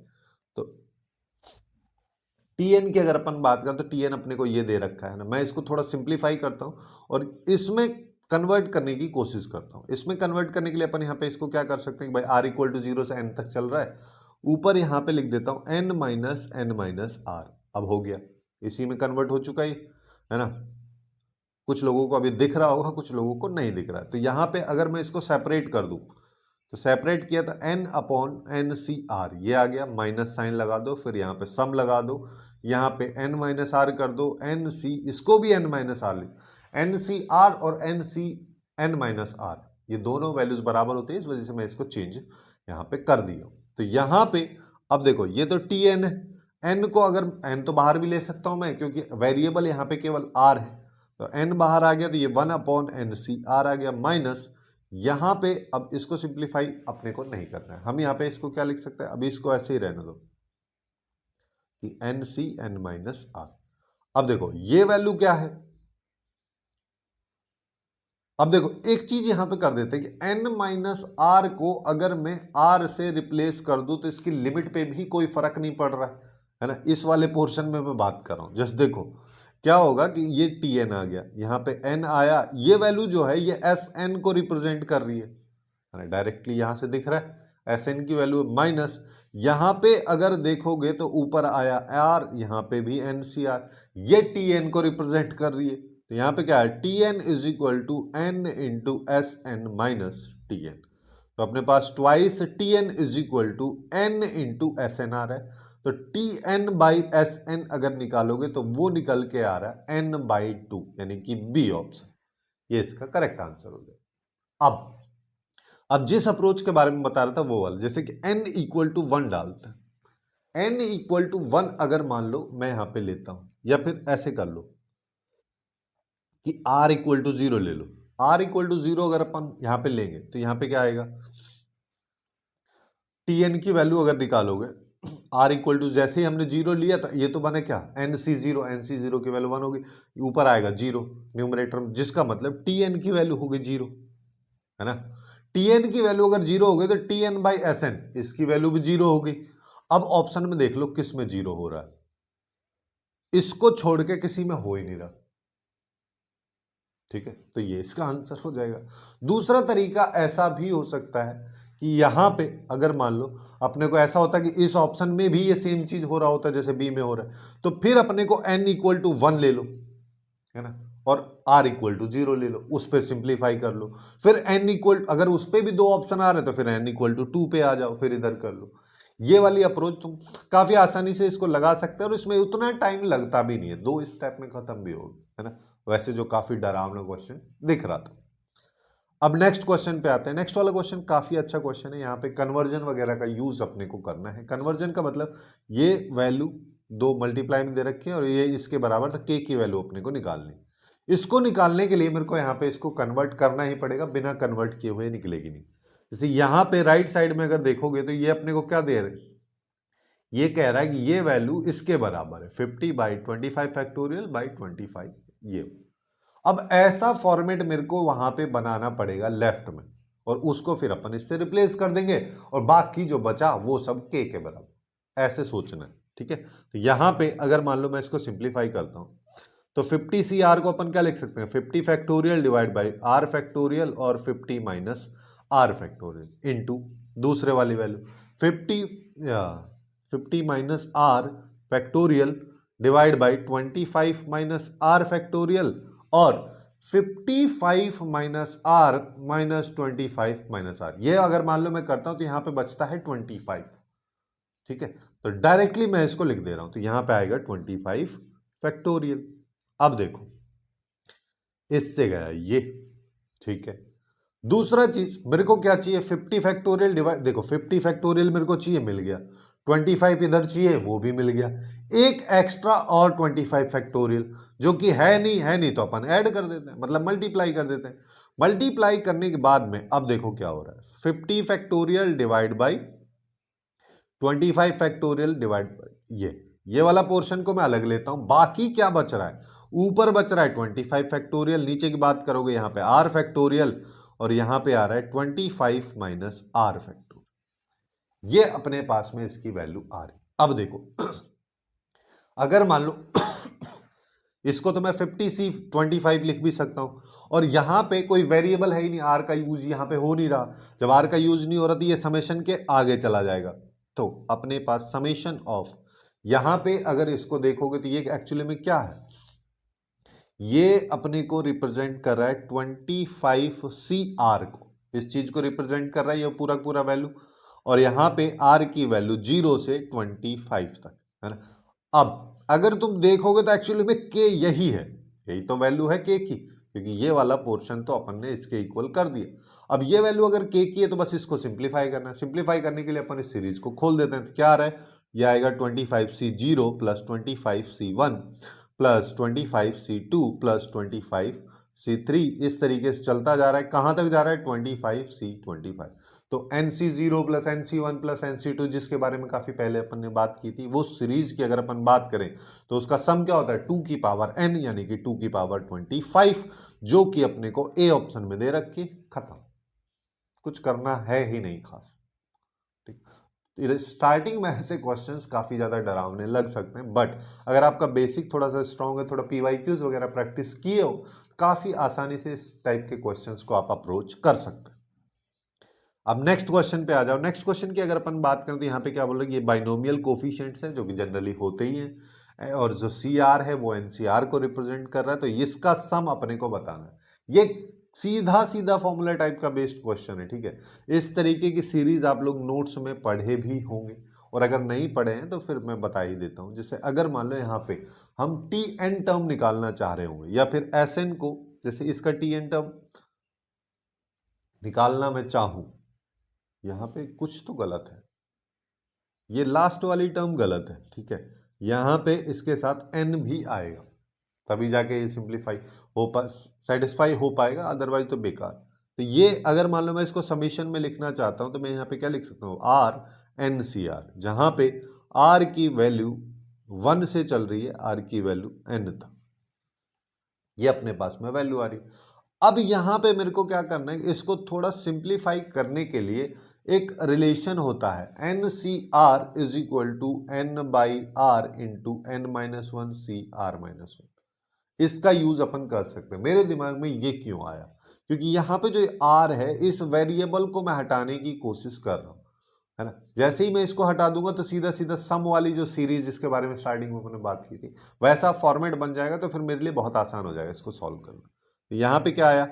तो टीएन की अगर अपन बात करें तो टीएन अपने को ये दे रखा है ना, मैं इसको थोड़ा सिंप्लीफाई करता हूँ और इसमें कन्वर्ट करने की कोशिश करता हूँ। इसमें कन्वर्ट करने के लिए अपन यहाँ पे इसको क्या कर सकते हैं कि भाई r = 0 से n तक चल रहा है, ऊपर यहाँ पे लिख देता हूँ n - n - r। अब हो गया, इसी में कन्वर्ट हो चुका है ना। कुछ लोगों को अभी दिख रहा होगा, कुछ लोगों को नहीं दिख रहा है। तो यहाँ पे अगर मैं इसको सेपरेट कर दूँ तो सेपरेट किया तो n/NCr ये आ गया, माइनस साइन लगा दो, फिर यहाँ पे सम लगा दो, यहाँ पे n - r कर दो, NC इसको भी n - r लिख, NCr और n - r ये दोनों वैल्यूज बराबर होते हैं, इस वजह से मैं इसको चेंज यहाँ पे कर दिया। तो यहाँ पे अब देखो ये तो Tn है, n को अगर n तो बाहर भी ले सकता हूँ मैं, क्योंकि वेरिएबल यहाँ पे केवल r है। तो n बाहर आ गया तो ये 1/NCr आ गया, माइनस यहां पे अब इसको सिंप्लीफाई अपने को नहीं करना है, हम यहां पे इसको क्या लिख सकते हैं, अभी इसको ऐसे ही रहने दो कि N C N minus R. अब देखो ये वैल्यू क्या है, अब देखो एक चीज यहां पे कर देते हैं कि एन माइनस आर को अगर मैं आर से रिप्लेस कर दूं तो इसकी लिमिट पे भी कोई फर्क नहीं पड़ रहा है ना। इस वाले पोर्शन में मैं बात कर रहा हूं, जस्ट देखो क्या होगा कि ये टी एन आ गया, यहां पे एन आया, ये वैल्यू जो है ये एस एन को रिप्रेजेंट कर रही है, डायरेक्टली यहां से दिख रहा है एस एन की वैल्यू माइनस, यहां पे अगर देखोगे तो ऊपर आया आर, यहां पे भी एन सी आर, ये टी एन को रिप्रेजेंट कर रही है। तो यहां पे क्या है, T n is equal to n into S n minus T n. तो अपने पास twice T n is equal to n into S n आ रहा है, तो T n by S n अगर निकालोगे तो वो निकल के आ रहा है एन बाई टू, यानी कि बी ऑप्शन, ये इसका करेक्ट आंसर हो गया। अब जिस अप्रोच के बारे में बता रहा था वो वाला, जैसे कि n इक्वल टू 1 डालते हैं, n इक्वल टू 1 अगर मान लो मैं यहां पे लेता हूं, या फिर ऐसे कर लो कि r इक्वल टू 0 ले लो, r इक्वल टू 0 अगर अपन यहां पे लेंगे तो यहां पे क्या आएगा, tn की वैल्यू अगर निकालोगे, r इक्वल टू जैसे ही हमने 0 लिया था, ये तो बने क्या nc0 की वैल्यू 1 होगी, ऊपर आएगा 0 न्यूमरेटर में, जिसका मतलब tn की वैल्यू हो गई 0, है ना। tn की वैल्यू अगर 0 हो गई तो tn बाई एस एन, इसकी वैल्यू भी 0 हो गई। अब ऑप्शन में देख लो किस में 0 हो रहा है, इसको छोड़ के किसी में हो ही नहीं रहा, ठीक है, तो ये इसका आंसर हो जाएगा। दूसरा तरीका ऐसा भी हो सकता है कि यहां पे अगर मान लो अपने को ऐसा होता है कि इस ऑप्शन में भी ये सेम चीज हो रहा होता है जैसे बी में हो रहा है, तो फिर अपने को n इक्वल टू 1 ले लो, है ना, और r इक्वल टू 0 ले लो, उस पर सिंप्लीफाई कर लो, फिर n इक्वल, अगर उस पर भी 2 ऑप्शन आ रहे तो फिर n इक्वल टू 2 पे आ जाओ, फिर इधर कर लो। ये वाली अप्रोच तुम काफी आसानी से इसको लगा सकते हो और इसमें उतना टाइम लगता भी नहीं है, 2 स्टेप में खत्म भी होगी, है ना। वैसे जो काफी डरावना क्वेश्चन दिख रहा था। अब नेक्स्ट क्वेश्चन पे आते हैं। नेक्स्ट वाला क्वेश्चन काफी अच्छा क्वेश्चन है, यहाँ पे कन्वर्जन वगैरह का यूज अपने को करना है। कन्वर्जन का मतलब ये वैल्यू 2 मल्टीप्लाई में दे रखी है और ये इसके बराबर, तो k की वैल्यू अपने को निकालनी। इसको निकालने के लिए मेरे को यहाँ पे इसको कन्वर्ट करना ही पड़ेगा, बिना कन्वर्ट किए हुए निकलेगी नहीं। जैसे यहाँ पे राइट साइड में अगर देखोगे तो ये अपने को क्या दे रहे, ये कह रहा है कि ये वैल्यू इसके बराबर है 50 बाई 25 फैक्टोरियल बाई 25, ये। अब ऐसा फॉर्मेट मेरे को वहां पे बनाना पड़ेगा लेफ्ट में, और उसको फिर अपन इससे रिप्लेस कर देंगे और बाकी जो बचा वो सब के बराबर, ऐसे सोचना है, ठीक है। तो यहां पे अगर मान लो मैं इसको सिंप्लीफाई करता हूं तो 50 सी आर को अपन क्या लिख सकते हैं, 50 factorial divide by R factorial और 50 माइनस आर फैक्टोरियल इनटू दूसरे वाली value 50 minus R factorial divide by 25 minus R factorial और 55 minus R minus 25 minus R. ये अगर मान लो मैं करता हूं तो यहां पे बचता है 25, ठीक है। तो डायरेक्टली मैं इसको लिख दे रहा हूं, तो यहां पे आएगा 25 फैक्टोरियल। अब देखो इससे गया ये, ठीक है। दूसरा चीज मेरे को क्या चाहिए, 50 फैक्टोरियल डिवाइड, देखो 50 फैक्टोरियल मेरे को चाहिए, मिल गया, 25 इधर चाहिए, वो भी मिल गया, एक एक्स्ट्रा और 25 फैक्टोरियल जो कि है नहीं तो अपन ऐड कर देते हैं, मतलब मल्टीप्लाई कर देते हैं। मल्टीप्लाई करने के बाद में अब देखो क्या हो रहा है, 50 factorial divide by 25 factorial divide by ये वाला पोर्शन को मैं अलग लेता हूं। बाकी क्या बच रहा है, ऊपर बच रहा है 25 फैक्टोरियल, नीचे की बात करोगे यहां पे आर फैक्टोरियल, और यहां पे आ रहा है 25 माइनस आर फैक्टोरियल। ये अपने पास में इसकी वैल्यू आ रही। अब देखो अगर मान लो इसको तो मैं 50C25 लिख भी सकता हूं, और यहां पे कोई वेरिएबल है ही नहीं, आर का यूज यहां पे हो नहीं रहा। जब आर का यूज नहीं हो रहा तो ये समेशन के आगे चला जाएगा, तो अपने पास समेशन ऑफ, यहां पे अगर इसको देखोगे तो ये एक्चुअली में क्या है, ये अपने को रिप्रेजेंट कर रहा है 25CR को, इस चीज को रिप्रेजेंट कर रहा है ये पूरा पूरा वैल्यू, और यहां पे आर की वैल्यू 0 से 25 तक, है ना। अब अगर तुम देखोगे तो एक्चुअली में के यही है, यही तो वैल्यू है के की, क्योंकि ये वाला पोर्शन तो अपन ने इसके इक्वल कर दिया। अब ये वैल्यू अगर के की है तो बस इसको सिंप्लीफाई करना है। सिंप्लीफाई करने के लिए अपन इस सीरीज को खोल देते हैं, तो क्या आ रहा है, ये आएगा 25C0 plus 25C1 plus 25C2 plus 25 C3 इस तरीके से चलता जा रहा है, कहाँ तक जा रहा है 25 C25। तो NC0 plus NC1 plus NC2 जिसके बारे में काफ़ी पहले अपन ने बात की थी, वो सीरीज की अगर अपन बात करें तो उसका सम क्या होता है 2 की पावर n यानी कि 2 की पावर 25, जो कि अपने को ए ऑप्शन में दे रखी, खत्म, कुछ करना है ही नहीं खास। ठीक, स्टार्टिंग में ऐसे क्वेश्चंस काफ़ी ज़्यादा डरावने लग सकते हैं, बट अगर आपका बेसिक थोड़ा सा स्ट्रांग है, थोड़ा PYQs वगैरह प्रैक्टिस किए हो, काफ़ी आसानी से इस टाइप के क्वेश्चंस को आप अप्रोच कर सकते हैं। अब नेक्स्ट क्वेश्चन पे आ जाओ। नेक्स्ट क्वेश्चन की अगर अपन बात करें तो यहाँ पे क्या बोल रहे हैं, ये बाइनोमियल कोफिशिएंट्स है जो कि जनरली होते ही हैं, और जो CR है वो NCR को रिप्रेजेंट कर रहा है, तो इसका सम अपने को बताना है। ये सीधा सीधा फॉर्मूला टाइप का बेस्ड क्वेश्चन है, ठीक है। इस तरीके की सीरीज आप लोग नोट्स में पढ़े भी होंगे, और अगर नहीं पढ़े हैं तो फिर मैं बता ही देता हूँ। जैसे अगर मान लो यहाँ पे हम TN टर्म निकालना चाह रहे होंगे, या फिर SN को, जैसे इसका TN टर्म निकालना मैं चाहूँ, यहाँ पे कुछ तो गलत है, ये लास्ट वाली टर्म गलत है, ठीक है। यहाँ पे इसके साथ n भी आएगा, तभी जाके ये सिंप्लीफाई हो सेटिस्फाई हो पाएगा, अदरवाइज तो बेकार। तो ये अगर मान लो मैं इसको समीशन में लिखना चाहता हूँ तो मैं यहाँ पे क्या लिख सकता हूँ, RNCR, जहाँ पे R की वैल्यू 1 से चल रही है, R की वैल्यू n तक, ये अपने पास में वैल्यू आ रही है। अब यहाँ पे मेरे को क्या करना है, इसको थोड़ा सिंप्लीफाई करने के लिए एक रिलेशन होता है, NCR is equal to N/R into N-1 CR-1। इसका यूज अपन कर सकते हैं। मेरे दिमाग में ये क्यों आया, क्योंकि यहाँ पे जो R है, इस वेरिएबल को मैं हटाने की कोशिश कर रहा हूँ, है ना। जैसे ही मैं इसको हटा दूंगा तो सीधा सीधा सम वाली जो सीरीज जिसके बारे में स्टार्टिंग में मैंने बात की थी, वैसा फॉर्मेट बन जाएगा, तो फिर मेरे लिए बहुत आसान हो जाएगा इसको सॉल्व करना। तो यहाँ पे क्या आया,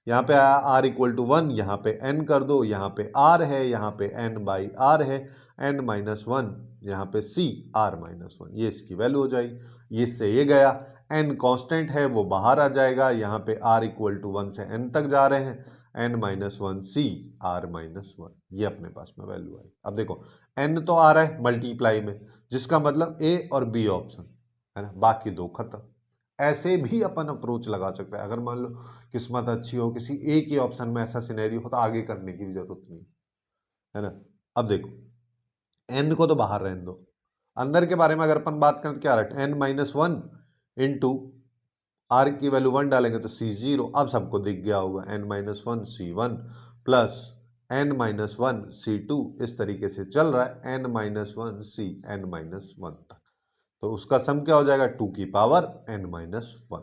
यहाँ पे आया R इक्वल टू 1, यहाँ पे n कर दो, यहाँ पे R है, यहाँ पे N/R है, N-1, यहाँ पे CR-1, ये इसकी वैल्यू हो जाएगी। इससे ये गया, n कांस्टेंट है वो बाहर आ जाएगा, यहाँ पे R इक्वल टू 1 से n तक जा रहे हैं, N-1 CR-1, ये अपने पास में वैल्यू आई। अब देखो n तो आ रहा है मल्टीप्लाई में, जिसका मतलब A और B ऑप्शन है ना, बाकी दो खत्म। ऐसे भी अपन अप्रोच लगा सकते हैं, अगर मान लो किस्मत अच्छी हो, किसी एक ही ऑप्शन में ऐसा सिनेरियो हो, तो आगे करने की भी जरूरत नहीं, है ना। अब देखो n को तो बाहर रहने दो, अंदर के बारे में अगर अपन बात करें तो क्या रहा है, N-1 इंटू R की वैल्यू 1 डालेंगे तो C0, अब सबको दिख गया होगा, N-1 C1 plus N-1 C2, इस तरीके से चल रहा है N-1 C N-1 तक। तो उसका सम क्या हो जाएगा, 2 की पावर N-1,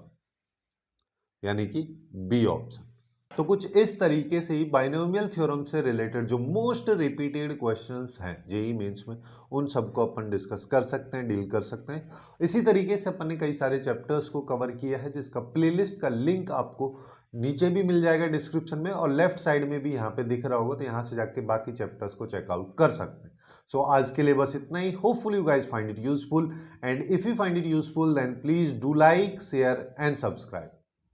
यानी कि बी ऑप्शन। तो कुछ इस तरीके से ही बाइनोमियल थ्योरम से रिलेटेड जो मोस्ट रिपीटेड क्वेश्चंस हैं जेईई मेंस में, उन सबको अपन डिस्कस कर सकते हैं, डील कर सकते हैं। इसी तरीके से अपन ने कई सारे चैप्टर्स को कवर किया है, जिसका प्लेलिस्ट का लिंक आपको नीचे भी मिल जाएगा डिस्क्रिप्शन में, और लेफ्ट साइड में भी यहाँ पे दिख रहा होगा, तो यहाँ से जाके बाकी चैप्टर्स को चेकआउट कर सकते हैं। सो आज के लिए बस इतना ही। Hopefully you guys find it useful, and if you find it useful then please do like, share and subscribe.